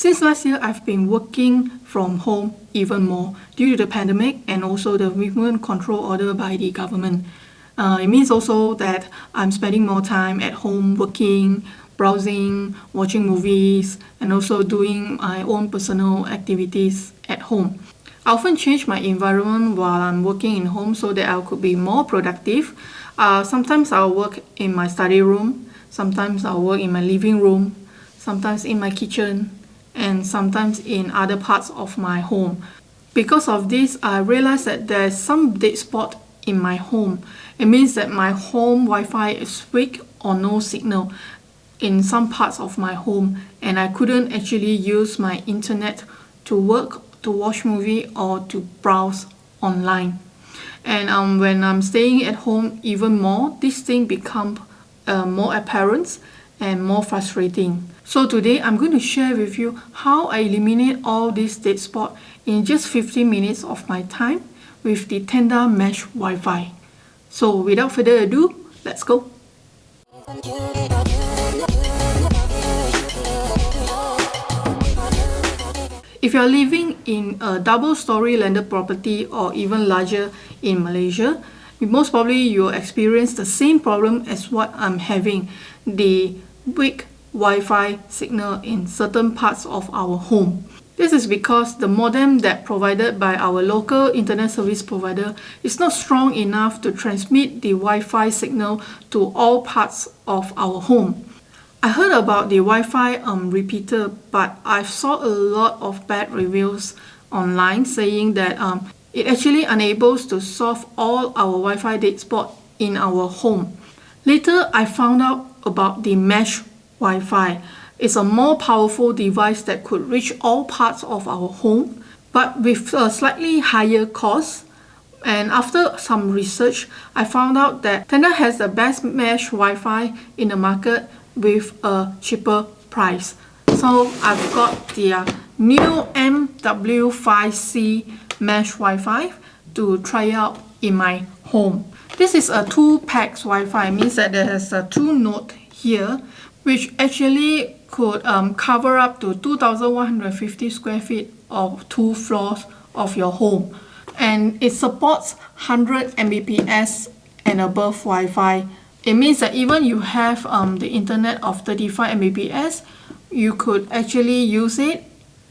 Since last year, I've been working from home even more due to the pandemic and also the movement control order by the government. It means also that I'm spending more time at home working, browsing, watching movies, and also doing my own personal activities at home. I often change my environment while I'm working in home so that I could be more productive. Sometimes I'll work in my study room, sometimes I'll work in my living room, sometimes in my kitchen, and sometimes in other parts of my home. Because of this, I realized that there's some dead spot in my home. It means that my home Wi-Fi is weak or no signal in some parts of my home, and I couldn't actually use my internet to work, to watch movie, or to browse online. And when I'm staying at home even more, this thing become more apparent and more frustrating. So today I'm going to share with you how I eliminate all these dead spot in just 15 minutes of my time with the Tenda Mesh Wi-Fi. So without further ado, let's go. If you're living in a double-story landed property or even larger in Malaysia, most probably you'll experience the same problem as what I'm having, the weak Wi-Fi signal in certain parts of our home. This is because the modem that provided by our local internet service provider is not strong enough to transmit the Wi-Fi signal to all parts of our home. I heard about the Wi-Fi repeater, but I saw a lot of bad reviews online saying that it actually enables to solve all our Wi-Fi dead spot in our home. Later, I found out about the Mesh Wi-Fi. It's a more powerful device that could reach all parts of our home, but with a slightly higher cost. And after some research, I found out that Tenda has the best mesh Wi-Fi in the market with a cheaper price. So I've got the new MW5C mesh Wi-Fi to try out in my home. This is a 2-pack Wi-Fi. It means that there has a 2 node here, which actually could cover up to 2,150 square feet of 2 floors of your home. And it supports 100 Mbps and above Wi-Fi. It means that even you have the internet of 35 Mbps, you could actually use it.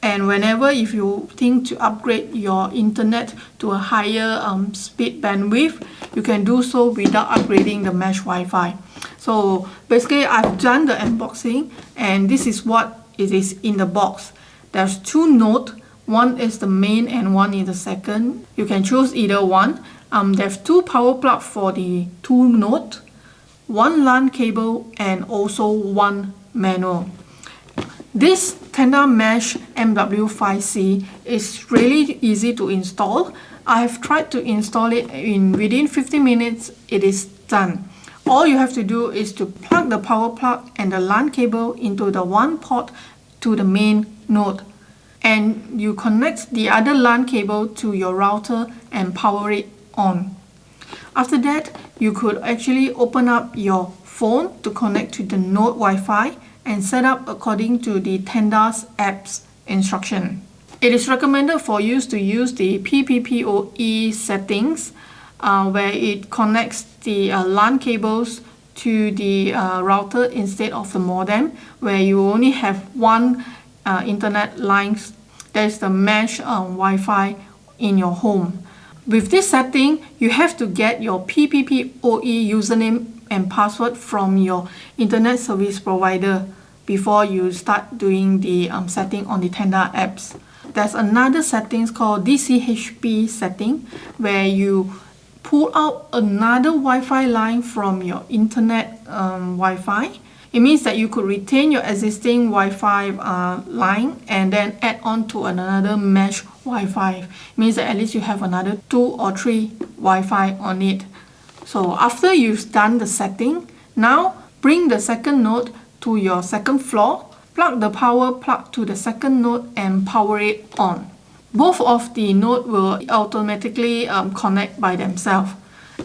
And whenever if you think to upgrade your internet to a higher speed bandwidth, you can do so without upgrading the mesh Wi-Fi. So basically, I've done the unboxing, and this is what it is in the box. There's 2 nodes. One is the main and one is the second. You can choose either one. There's 2 power plugs for the 2 nodes, 1 LAN cable, and also 1 manual. This Tenda Mesh MW5C is really easy to install. I've tried to install it within 15 minutes. It is done. All you have to do is to plug the power plug and the LAN cable into the one port to the main node. And you connect the other LAN cable to your router and power it on. After that, you could actually open up your phone to connect to the node Wi-Fi and set up according to the Tenda's app's instruction. It is recommended for you to use the PPPoE settings where it connects the LAN cables to the router instead of the modem, where you only have one internet line. There's the mesh Wi-Fi in your home. With this setting, you have to get your PPPoE username and password from your internet service provider before you start doing the setting on the Tenda apps. There's another settings called DCHP setting, where you pull out another Wi-Fi line from your internet Wi-Fi. It means that you could retain your existing Wi-Fi line and then add on to another mesh Wi-Fi. It means that at least you have another 2 or 3 Wi-Fi on it. So after you've done the setting, now bring the second node to your second floor, plug the power plug to the second node and power it on. Both of the nodes will automatically connect by themselves,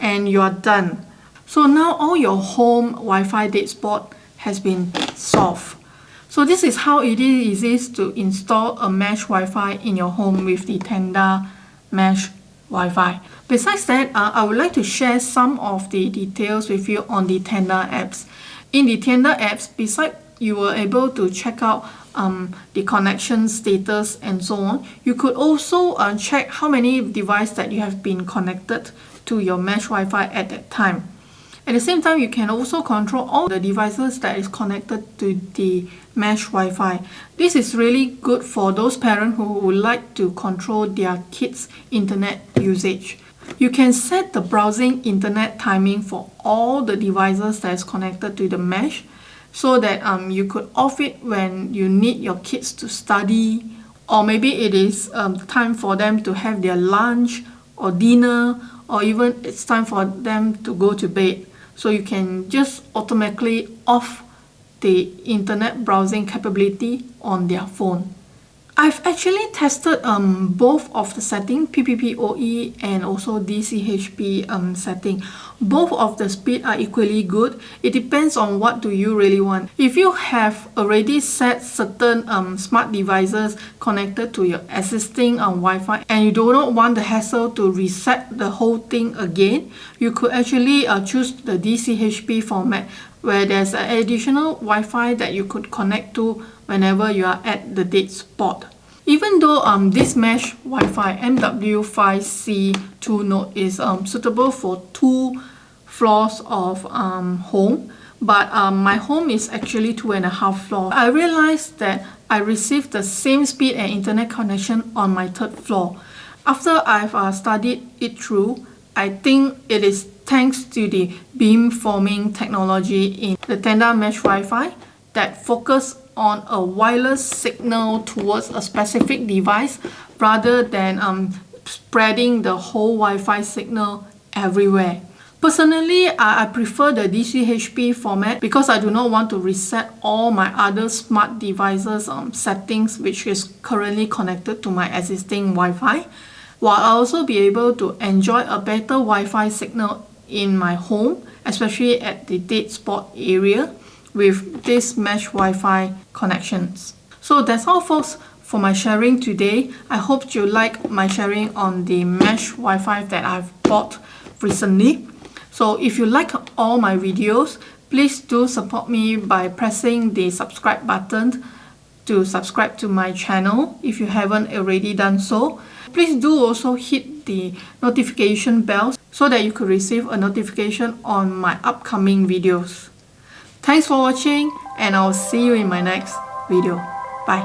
and you are done. So now all your home Wi-Fi dead spot has been solved. So this is how it is to install a mesh Wi-Fi in your home with the Tenda mesh Wi-Fi. Besides that, I would like to share some of the details with you on the Tenda apps. In the Tenda apps, besides you were able to check out the connection status and so on, you could also check how many devices that you have been connected to your mesh Wi-Fi at that time. At the same time, you can also control all the devices that is connected to the mesh Wi-Fi. This is really good for those parents who would like to control their kids' internet usage. You can set the browsing internet timing for all the devices that is connected to the mesh, so that you could off it when you need your kids to study, or maybe it is time for them to have their lunch or dinner, or even it's time for them to go to bed. So you can just automatically off the internet browsing capability on their phone. I've actually tested both of the setting, PPPoE and also DCHP setting. Both of the speed are equally good. It depends on what do you really want. If you have already set certain smart devices connected to your existing Wi-Fi and you do not want the hassle to reset the whole thing again, you could actually choose the DCHP format, where there's an additional Wi-Fi that you could connect to whenever you are at the dead spot. Even though this mesh Wi-Fi MW5C 2 node is suitable for 2 floors of home, but my home is actually 2.5 floors. I realized that I received the same speed and internet connection on my 3rd floor. After I've studied it through, I think it is thanks to the beamforming technology in the Tenda mesh Wi-Fi that focus on a wireless signal towards a specific device rather than spreading the whole Wi-Fi signal everywhere. Personally, I prefer the DCHP format because I do not want to reset all my other smart devices settings which is currently connected to my existing Wi-Fi, while I also be able to enjoy a better Wi-Fi signal in my home, especially at the dead spot area with this mesh Wi-Fi connections. So that's all, folks, for my sharing today. I hope you like my sharing on the mesh Wi-Fi that I've bought recently. So if you like all my videos, please do support me by pressing the subscribe button to subscribe to my channel if you haven't already done so. Please do also hit the notification bell so that you could receive a notification on my upcoming videos. Thanks for watching, and I'll see you in my next video. Bye.